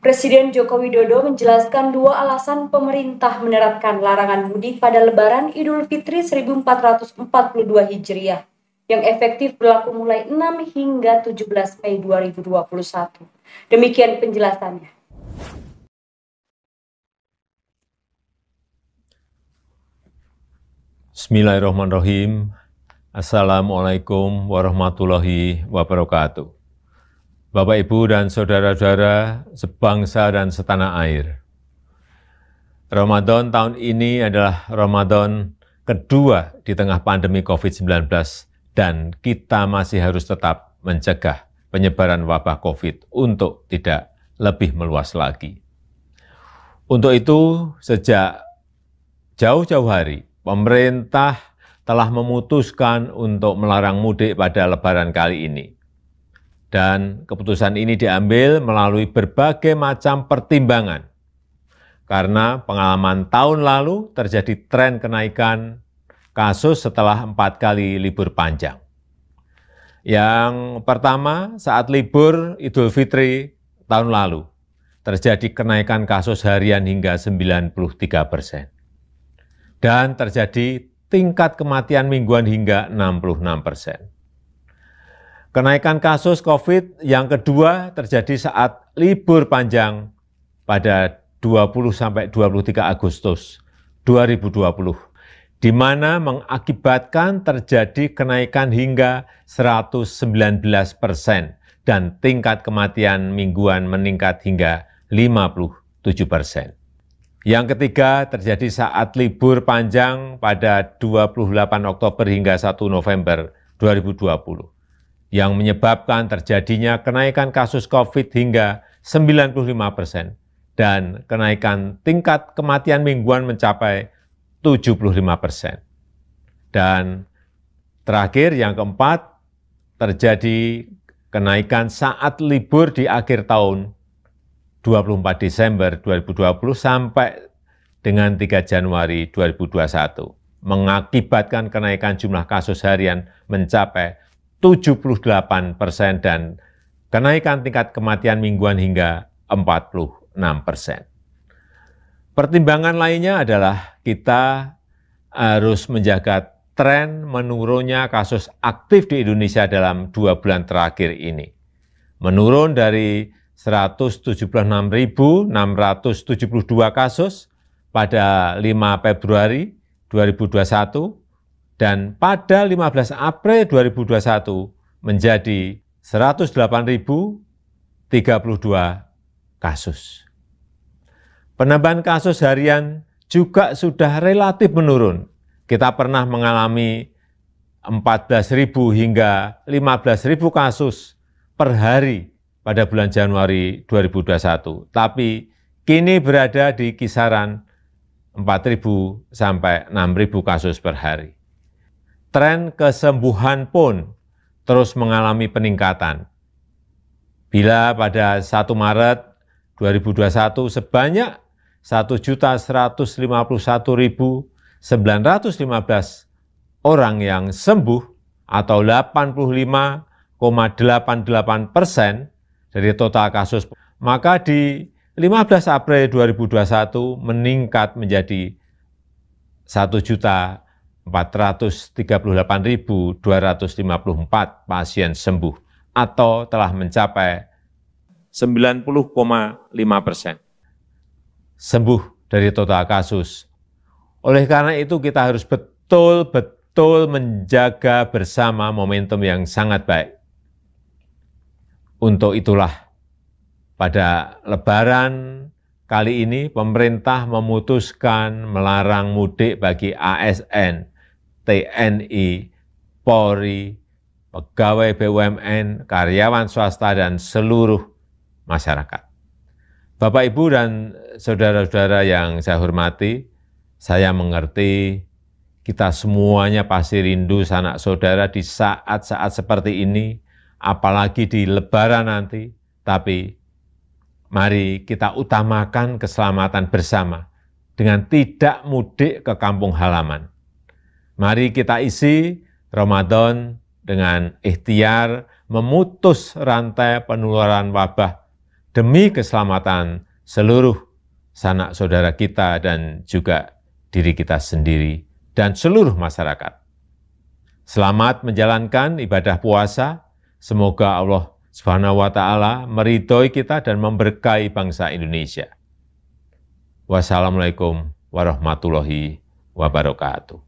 Presiden Joko Widodo menjelaskan dua alasan pemerintah menerapkan larangan mudik pada Lebaran Idul Fitri 1442 Hijriah yang efektif berlaku mulai 6 hingga 17 Mei 2021. Demikian penjelasannya. Bismillahirrahmanirrahim. Assalamualaikum warahmatullahi wabarakatuh. Bapak, Ibu, dan saudara-saudara sebangsa dan setanah air. Ramadan tahun ini adalah Ramadan kedua di tengah pandemi COVID-19 dan kita masih harus tetap mencegah penyebaran wabah COVID untuk tidak lebih meluas lagi. Untuk itu, sejak jauh-jauh hari, pemerintah telah memutuskan untuk melarang mudik pada Lebaran kali ini. Dan keputusan ini diambil melalui berbagai macam pertimbangan. Karena pengalaman tahun lalu terjadi tren kenaikan kasus setelah 4 kali libur panjang. Yang pertama, saat libur Idul Fitri tahun lalu, terjadi kenaikan kasus harian hingga 93%. Dan terjadi tingkat kematian mingguan hingga 66%. Kenaikan kasus COVID yang kedua terjadi saat libur panjang pada 20-23 Agustus 2020, di mana mengakibatkan terjadi kenaikan hingga 119% dan tingkat kematian mingguan meningkat hingga 57%. Yang ketiga terjadi saat libur panjang pada 28 Oktober hingga 1 November 2020. Yang menyebabkan terjadinya kenaikan kasus COVID hingga 95% dan kenaikan tingkat kematian mingguan mencapai 75%. Dan terakhir yang keempat, terjadi kenaikan saat libur di akhir tahun 24 Desember 2020 sampai dengan 3 Januari 2021, mengakibatkan kenaikan jumlah kasus harian mencapai 78% dan kenaikan tingkat kematian mingguan hingga 46%. Pertimbangan lainnya adalah kita harus menjaga tren menurunnya kasus aktif di Indonesia dalam 2 bulan terakhir ini. Menurun dari 176.672 kasus pada 5 Februari 2021, dan pada 15 April 2021 menjadi 108.032 kasus. Penambahan kasus harian juga sudah relatif menurun. Kita pernah mengalami 14.000 hingga 15.000 kasus per hari pada bulan Januari 2021. Tapi kini berada di kisaran 4.000 sampai 6.000 kasus per hari. Tren kesembuhan pun terus mengalami peningkatan. Bila pada 1 Maret 2021 sebanyak 1.151.915 orang yang sembuh atau 85,88% dari total kasus, maka di 15 April 2021 meningkat menjadi 1.438.254 pasien sembuh atau telah mencapai 90,5% sembuh dari total kasus. Oleh karena itu kita harus betul-betul menjaga bersama momentum yang sangat baik. Untuk itulah pada Lebaran kali ini pemerintah memutuskan melarang mudik bagi ASN, TNI, Polri, pegawai BUMN, karyawan swasta, dan seluruh masyarakat. Bapak, Ibu, dan saudara-saudara yang saya hormati, saya mengerti kita semuanya pasti rindu sanak saudara di saat-saat seperti ini, apalagi di Lebaran nanti. Tapi mari kita utamakan keselamatan bersama dengan tidak mudik ke kampung halaman. Mari kita isi Ramadan dengan ikhtiar memutus rantai penularan wabah demi keselamatan seluruh sanak saudara kita dan juga diri kita sendiri dan seluruh masyarakat. Selamat menjalankan ibadah puasa. Semoga Allah Subhanahu wa Ta'ala meridhoi kita dan memberkahi bangsa Indonesia. Wassalamualaikum warahmatullahi wabarakatuh.